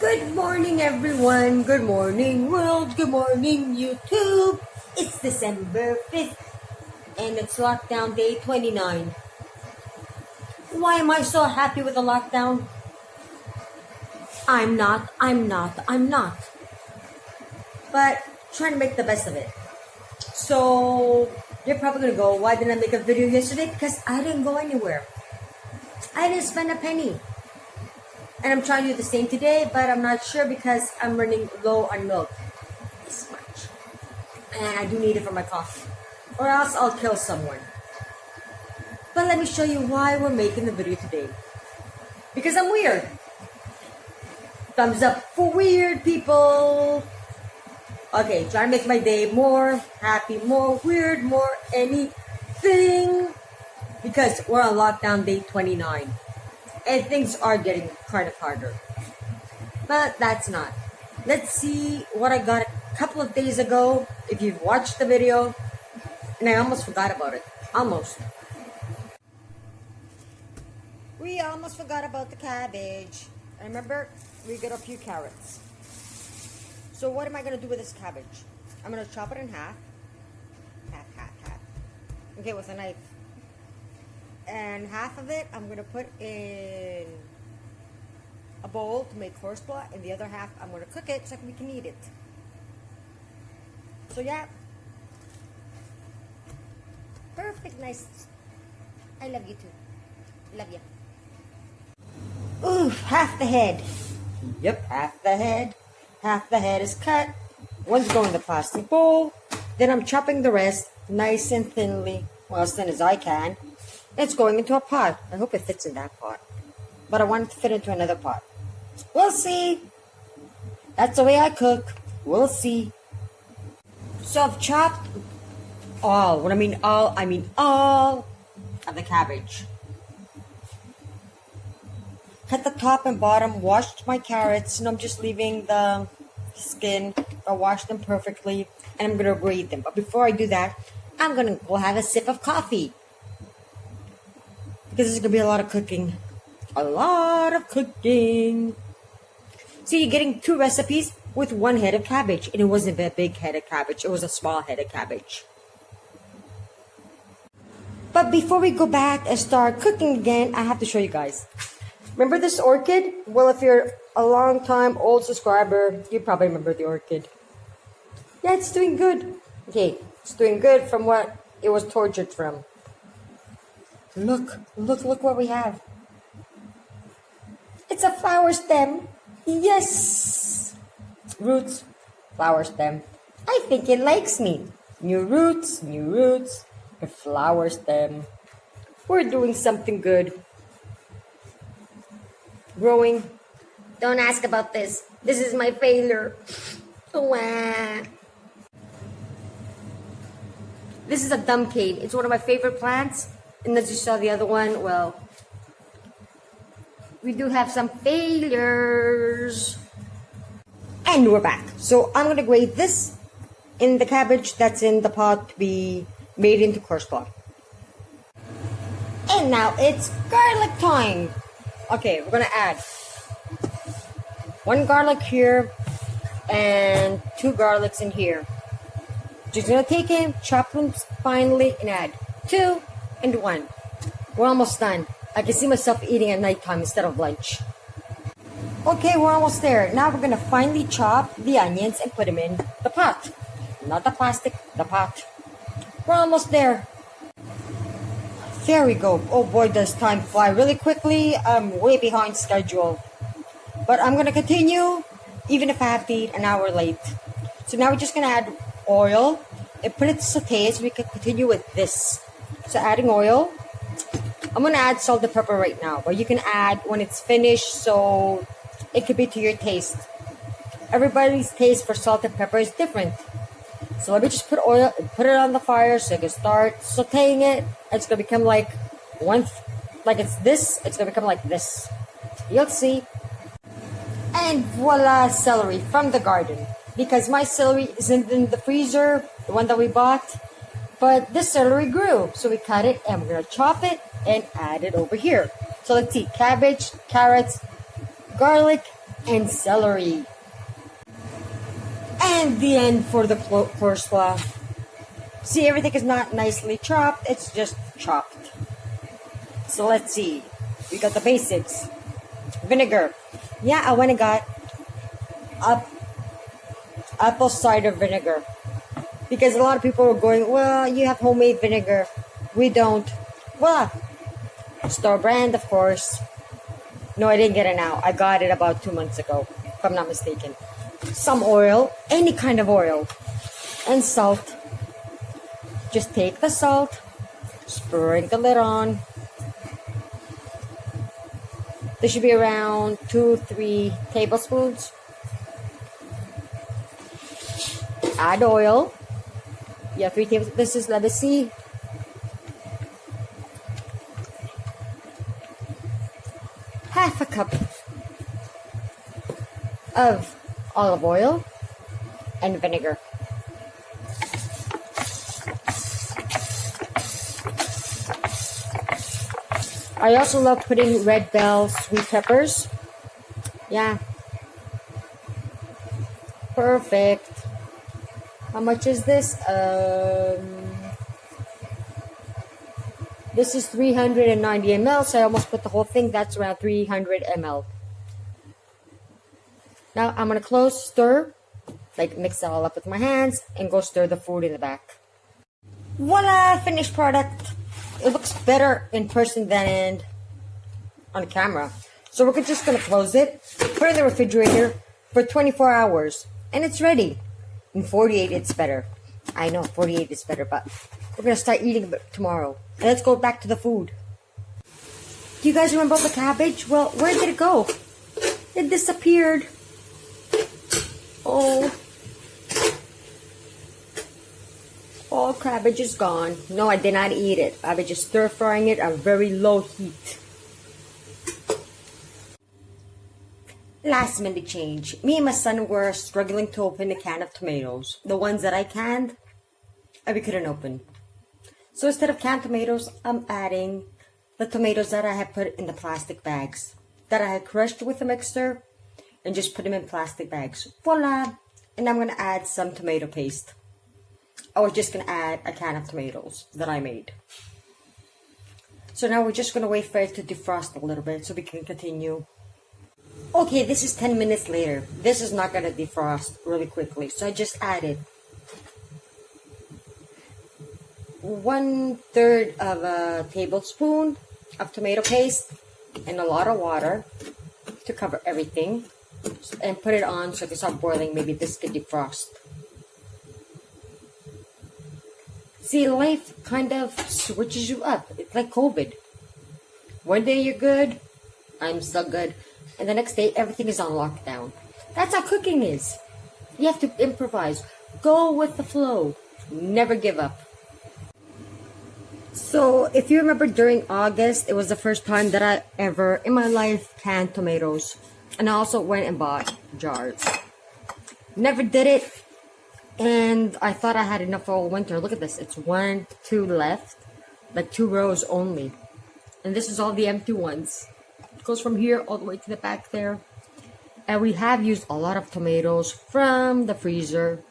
Good morning, everyone. Good morning, world. Good morning, YouTube. It's December 5th, and it's lockdown day 29. Why am I so happy with the lockdown? I'm not. But trying to make the best of it. So, you're probably going to go, why didn't I make a video yesterday? Because I didn't go anywhere. I didn't spend a penny. And I'm trying to do the same today, but I'm not sure because I'm running low on milk. This much. And I do need it for my coffee. Or else I'll kill someone. But let me show you why we're making the video today. Because I'm weird. Thumbs up for weird people. Okay, trying to make my day more happy, more weird, more anything. Because we're on lockdown day 29. And things are getting kind of harder. But that's not. Let's see what I got a couple of days ago. If you've watched the video. And I almost forgot about it. Almost. We almost forgot about the cabbage. I remember we got a few carrots. So what am I going to do with this cabbage? I'm going to chop it in half. Half. Okay, with a knife. And half of it I'm going to put in a bowl to make coleslaw, and the other half I'm going to cook it so we can eat it. So yeah. Perfect, nice. I love you too. Love you. Ooh, half the head. Yep, half the head. Half the head is cut. One's going in the plastic bowl. Then I'm chopping the rest nice and thinly, well, as thin as I can. It's going into a pot. I hope it fits in that pot. But I want it to fit into another pot. We'll see. That's the way I cook. We'll see. So I've chopped all. When I mean all of the cabbage. Cut the top and bottom. Washed my carrots. And I'm just leaving the skin. I washed them perfectly. And I'm going to grate them. But before I do that, I'm going to go have a sip of coffee. Because there's going to be a lot of cooking. A lot of cooking. So you're getting 2 recipes with 1 head of cabbage. And it wasn't a big head of cabbage. It was a small head of cabbage. But before we go back and start cooking again, I have to show you guys. Remember this orchid? Well, if you're a long time old subscriber, you probably remember the orchid. Yeah, it's doing good. Okay, it's doing good from what it was tortured from. Look what we have. It's a flower stem. Yes. Roots, flower stem. I think it likes me. New roots, a flower stem. We're doing something good. Growing. Don't ask about this. This is my failure. Wah. This is a dumb cane. It's one of my favorite plants. And as you saw the other one, well, we do have some failures. And we're back. So I'm going to grate this in the cabbage that's in the pot to be made into coleslaw. And now it's garlic time. Okay, we're going to add 1 garlic here and 2 garlics in here. Just going to take him, chop them finely, and add 2 and 1. We're almost done. I can see myself eating at nighttime instead of lunch. Okay, we're almost there. Now we're going to finely chop the onions and put them in the pot. Not the plastic, the pot. We're almost there. There we go. Oh boy, does time fly really quickly. I'm way behind schedule. But I'm going to continue, even if I have to eat an hour late. So now we're just going to add oil and put it to saute so we can continue with this. So adding oil. I'm going to add salt and pepper right now. But you can add when it's finished, so it could be to your taste. Everybody's taste for salt and pepper is different. So let me just put oil and put it on the fire so I can start sauteing it. It's going to become like it's this. It's going to become like this. You'll see. And voila, celery from the garden. Because my celery isn't in the freezer, the one that we bought. But this celery grew. So we cut it and we're going to chop it and add it over here. So let's see. Cabbage, carrots, garlic, and celery. And the end for the coleslaw. See, everything is not nicely chopped, it's just chopped. So let's see. We got the basics. Vinegar. Yeah, I went and got apple cider vinegar. Because a lot of people were going, well, you have homemade vinegar. We don't. Well, store brand, of course. No, I didn't get it now. I got it about 2 months ago, if I'm not mistaken. Some oil, any kind of oil, and salt. Just take the salt, sprinkle it on. There should be around 2-3 tablespoons. Add oil. Yeah, 3 tablespoons. This is, let me see. Half a cup of olive oil and vinegar. I also love putting red bell sweet peppers. Yeah. Perfect. How much is this? This is 390 ml, so I almost put the whole thing. That's around 300 ml. Now I'm going to close, stir, like mix it all up with my hands, and go stir the food in the back. Voila! Finished product. It looks better in person than on camera. So we're just going to close it, put it in the refrigerator for 24 hours, and it's ready. In 48, it's better. I know, 48 is better, but we're going to start eating it tomorrow. And let's go back to the food. Do you guys remember the cabbage? Well, where did it go? It disappeared. Oh. All cabbage is gone. No, I did not eat it. I was just stir frying it at very low heat. Last minute change. Me and my son were struggling to open a can of tomatoes. The ones that I canned, we couldn't open. So instead of canned tomatoes, I'm adding the tomatoes that I had put in the plastic bags. That I had crushed with a mixer and just put them in plastic bags. Voila! And I'm going to add some tomato paste. I was just going to add a can of tomatoes that I made. So now we're just going to wait for it to defrost a little bit so we can continue. Okay, this is 10 minutes later. This is not going to defrost really quickly. So I just added 1/3 of a tablespoon of tomato paste and a lot of water to cover everything. And put it on so it can start boiling. Maybe this could defrost. See, life kind of switches you up. It's like COVID. One day you're good. I'm so good. And the next day, everything is on lockdown. That's how cooking is. You have to improvise. Go with the flow. Never give up. So, if you remember during August, it was the first time that I ever, in my life, canned tomatoes. And I also went and bought jars. Never did it. And I thought I had enough for all winter. Look at this. It's 1, 2 left. Like 2 rows only. And this is all the empty ones. It goes from here all the way to the back there. And we have used a lot of tomatoes from the freezer.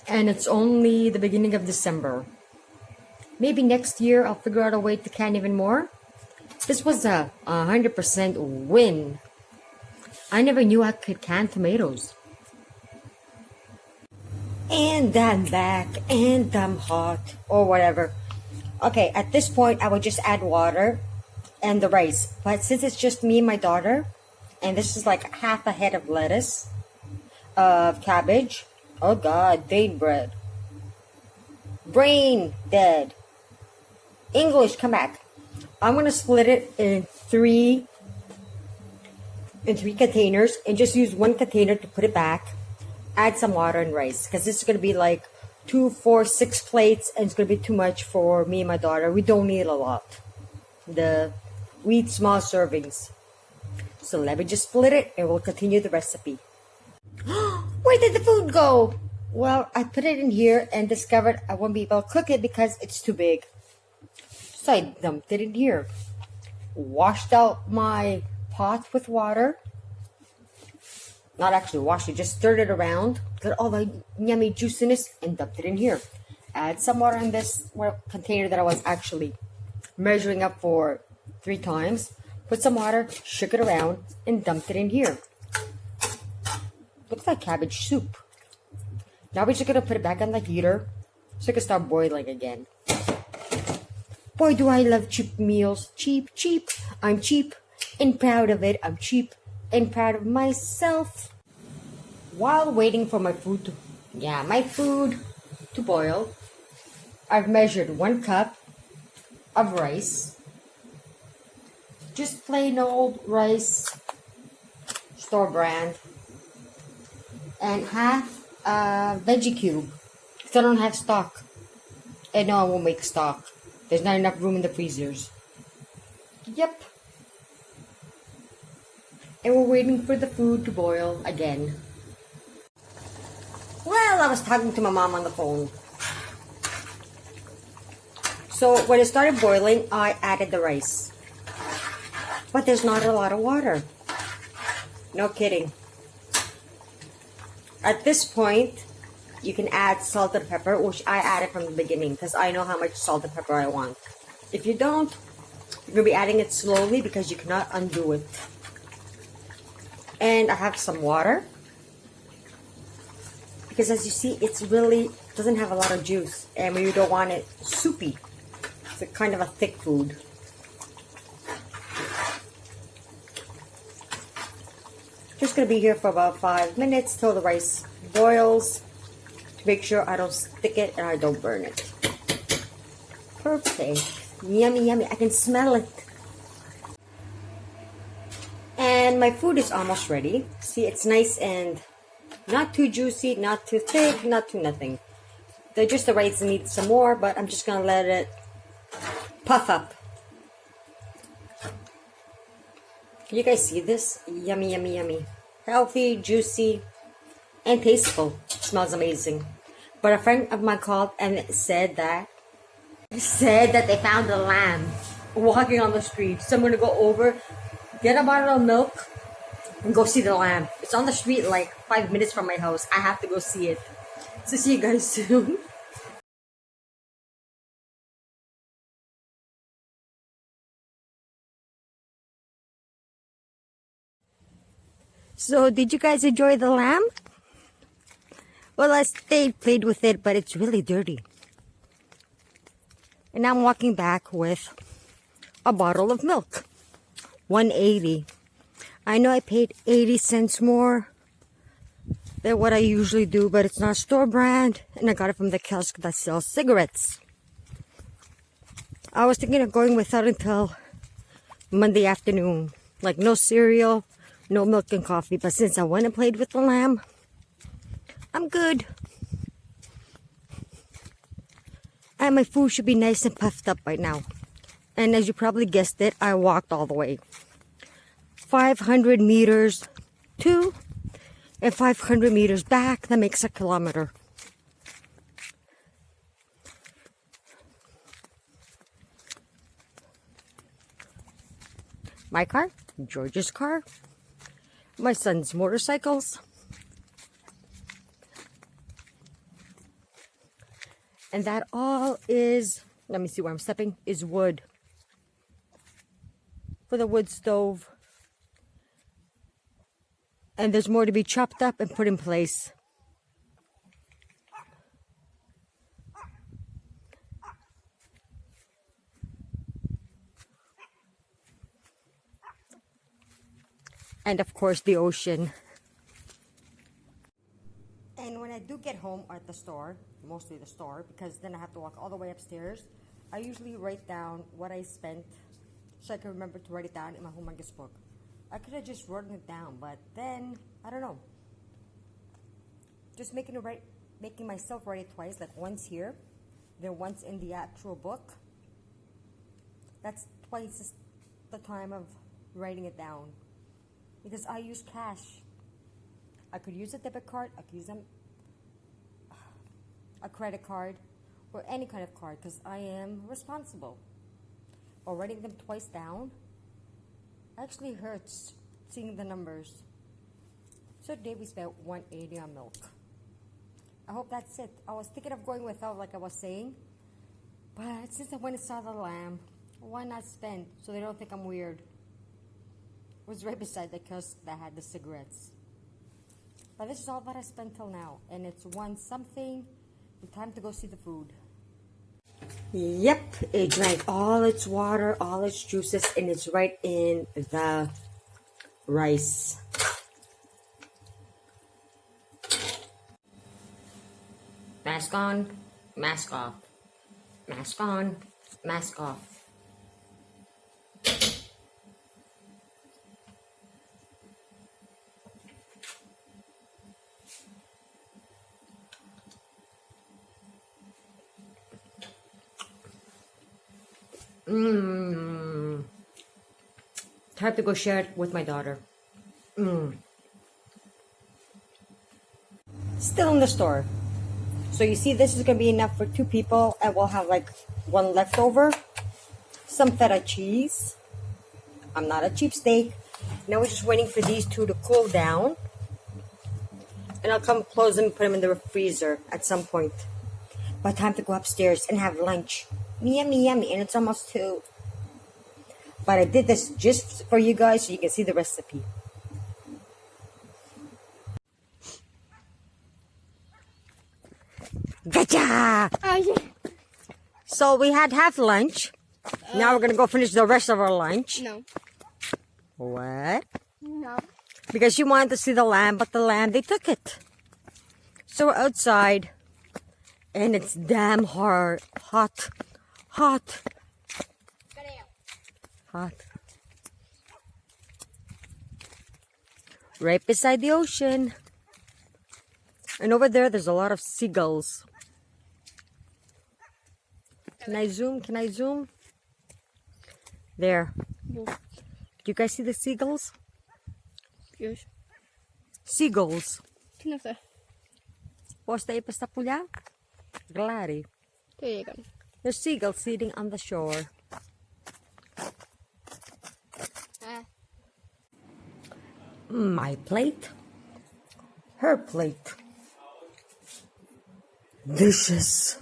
And it's only the beginning of December. Maybe next year I'll figure out a way to can even more. This was a 100% win. I never knew I could can tomatoes. And I'm back, and I'm hot, or whatever. Okay, at this point, I would just add water and the rice. But since it's just me and my daughter, and this is like half a head of lettuce, of cabbage. Oh God, Dane bread. Brain dead. English, come back. I'm gonna split it in three containers and just use one container to put it back. Add some water and rice because this is gonna be like 2, 4, 6 plates, and it's gonna be too much for me and my daughter. We don't need a lot. We eat small servings. So let me just split it and we'll continue the recipe. Where did the food go? Well, I put it in here and discovered I won't be able to cook it because it's too big. So I dumped it in here. washed out my pot with water. Not actually washed it, just stirred it around, got all the yummy juiciness, and dumped it in here. Add some water in this container that I was actually measuring up for 3 times. Put some water, shook it around, and dumped it in here. Looks like cabbage soup. Now we're just gonna put it back on the heater so it can start boiling again. Boy, do I love cheap meals. Cheap, cheap. I'm cheap and proud of it. I'm cheap and proud of myself. While waiting for my food to boil, I've measured 1 cup of rice. Just plain old rice, store brand. And half a veggie cube. Because I don't have stock. And no, I won't make stock. There's not enough room in the freezers. Yep. And we're waiting for the food to boil again. Well, I was talking to my mom on the phone. So when it started boiling, I added the rice. But there's not a lot of water. No kidding. At this point, you can add salt and pepper, which I added from the beginning because I know how much salt and pepper I want. If you don't, you're going to be adding it slowly because you cannot undo it. And I have some water. Because as you see, it's really doesn't have a lot of juice. And we don't want it soupy. It's a kind of a thick food. Just going to be here for about 5 minutes till the rice boils. To make sure I don't stick it and I don't burn it. Perfect. Yummy, yummy. I can smell it. And my food is almost ready. See, it's nice and not too juicy, not too thick, not too nothing. Just the rice needs some more, but I'm just going to let it puff up. Can you guys see this? Yummy, yummy, yummy. Healthy, juicy, and tasteful. Smells amazing. But a friend of mine called and said that they found a lamb walking on the street. So I'm gonna go over, get a bottle of milk, and go see the lamb. It's on the street like 5 minutes from my house. I have to go see it. So see you guys soon. So did you guys enjoy the lamb? Well, I played with it, but it's really dirty. And I'm walking back with a bottle of milk. $1.80. I know I paid 80 cents more than what I usually do, but it's not store brand. And I got it from the kiosk that sells cigarettes. I was thinking of going without until Monday afternoon. Like no cereal, no milk and coffee. But since I went and played with the lamb, I'm good. And my food should be nice and puffed up by now. And as you probably guessed it, I walked all the way. 500 meters to and 500 meters back. That makes a kilometer. My car, George's car, my son's motorcycles. And that all is, let me see where I'm stepping, is wood. For the wood stove. And there's more to be chopped up and put in place. And of course the ocean. And when I do get home or at the store, mostly the store, because then I have to walk all the way upstairs, I usually write down what I spent so I can remember to write it down in my humongous book. I could have just written it down, but then, I don't know. Just making myself write it twice, like once here, then once in the actual book. That's twice the time of writing it down. Because I use cash. I could use a debit card, I could use a credit card, or any kind of card, because I am responsible. Or writing them twice down Actually hurts seeing the numbers. So today we spent 180 on milk. I hope that's it. I was thinking of going without, like I was saying, but since I went and saw the lamb, why not spend so they don't think I'm weird? It was right beside the kiosk that had the cigarettes. But this is all that I spent till now, and it's 1 something. Time to go see the food. Yep, it drank all its water, all its juices, and it's right in the rice. Mask on, mask off. Mask on, mask off. Time to go share it with my daughter. Still in the store. So you see, this is going to be enough for 2 people, and we'll have like 1 leftover. Some feta cheese. I'm not a cheapskate. Now we're just waiting for these 2 to cool down. And I'll come close them and put them in the freezer at some point. But time to go upstairs and have lunch. Yummy, yummy. And it's almost 2. But I did this just for you guys so you can see the recipe. Gotcha! So we had half lunch. Now we're going to go finish the rest of our lunch. No. What? No. Because you wanted to see the lamb, but the lamb, they took it. So we're outside. And it's damn hot. Hot. Hot. Right beside the ocean. And over there's a lot of seagulls. Can I zoom? Can I zoom? There. Do you guys see the seagulls? Yes. Seagulls. Pinasa. Posta aí para pulhar? Glary. There you go. There's seagulls sitting on the shore. My plate. Her plate. Dishes.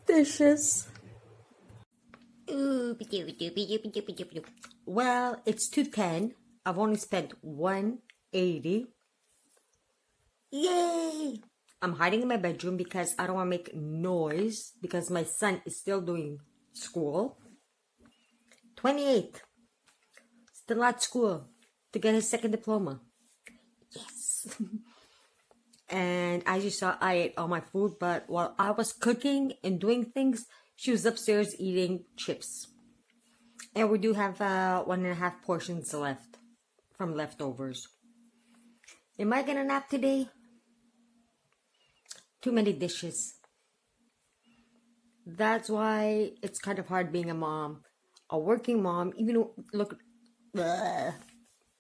Dishes. Well, it's 2:10. I've only spent 180. Yay! I'm hiding in my bedroom because I don't want to make noise because my son is still doing school. 28. Still at school to get his second diploma. Yes. And as you saw, I ate all my food, but while I was cooking and doing things, she was upstairs eating chips. And we do have 1.5 portions left from leftovers. Am I gonna nap today? Too many dishes. That's why it's kind of hard being a mom. A working mom, even though, look,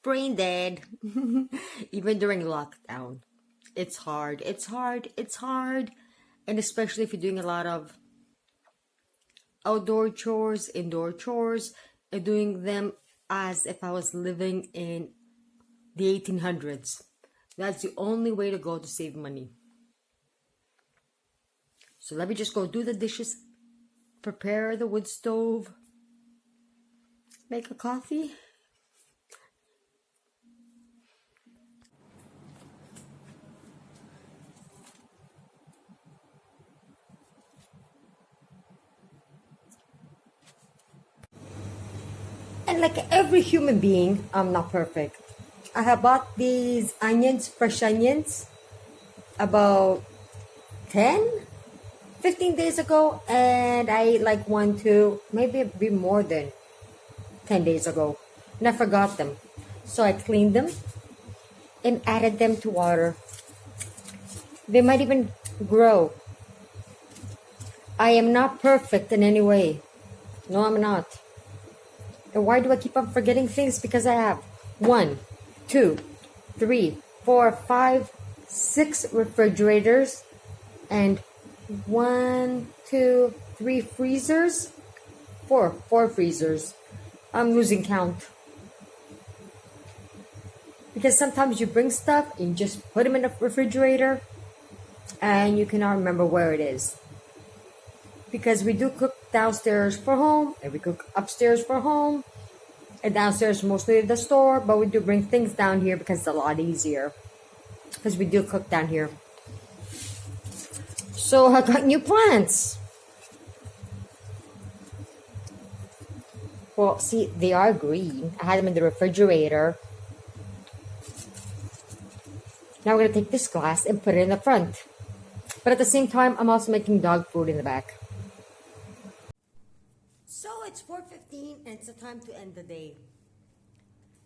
brain dead. Even during lockdown. It's hard. It's hard. It's hard. And especially if you're doing a lot of outdoor chores, indoor chores, and doing them as if I was living in the 1800s. That's the only way to go to save money. So let me just go do the dishes, prepare the wood stove, make a coffee. And like every human being, I'm not perfect. I have bought these onions, fresh onions, about 15 days ago, and I ate like 1, 2, maybe a bit more than 10 days ago, and I forgot them. So I cleaned them and added them to water. They might even grow. I am not perfect in any way. No, I'm not. And why do I keep on forgetting things? Because I have 1, 2, 3, 4, 5, 6 refrigerators and 1, 2, 3 freezers. Four freezers. I'm losing count. Because sometimes you bring stuff and you just put them in the refrigerator and you cannot remember where it is. Because we do cook downstairs for home and we cook upstairs for home. And downstairs mostly the store, but we do bring things down here because it's a lot easier. Because we do cook down here. So I got new plants. Well, see, they are green. I had them in the refrigerator. Now we're going to take this glass and put it in the front. But at the same time, I'm also making dog food in the back. So it's 4:15 and it's the time to end the day.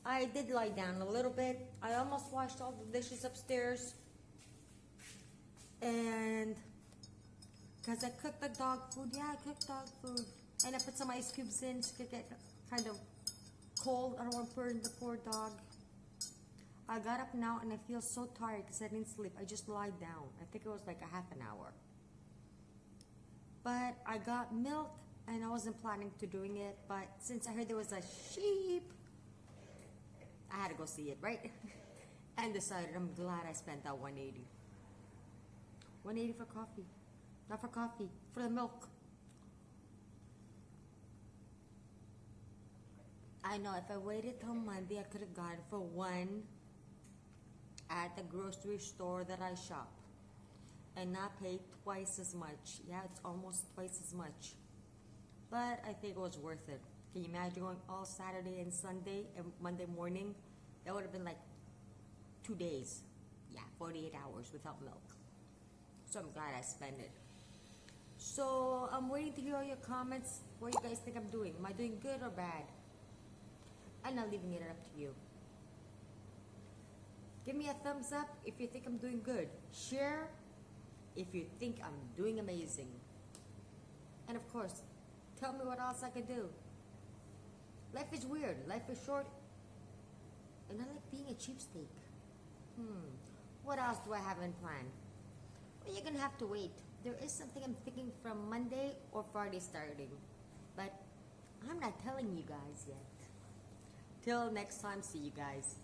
I did lie down a little bit. I almost washed all the dishes upstairs. And because I cooked the dog food. Yeah, I cooked dog food. And I put some ice cubes in so it could get kind of cold. I don't want to burn the poor dog. I got up now and I feel so tired because I didn't sleep. I just lied down. I think it was like a half an hour. But I got milk and I wasn't planning to doing it. But since I heard there was a sheep, I had to go see it, right? And decided I'm glad I spent that $180. $180 for coffee. Not for coffee, for the milk. I know if I waited till Monday, I could have gotten for one at the grocery store that I shop and not pay twice as much. Yeah, it's almost twice as much. But I think it was worth it. Can you imagine going all Saturday and Sunday and Monday morning? That would have been like 2 days. Yeah, 48 hours without milk. So I'm glad I spent it. So I'm waiting to hear all your comments. What you guys think I'm doing. Am I doing good or bad? I'm not leaving it up to you. Give me a thumbs up if you think I'm doing good. Share if you think I'm doing amazing. And of course, tell me what else I could do. Life is weird. Life is short. And I like being a cheapskate. What else do I have in plan? Well, you're going to have to wait. There is something I'm thinking from Monday or Friday starting. But I'm not telling you guys yet. Till next time, see you guys.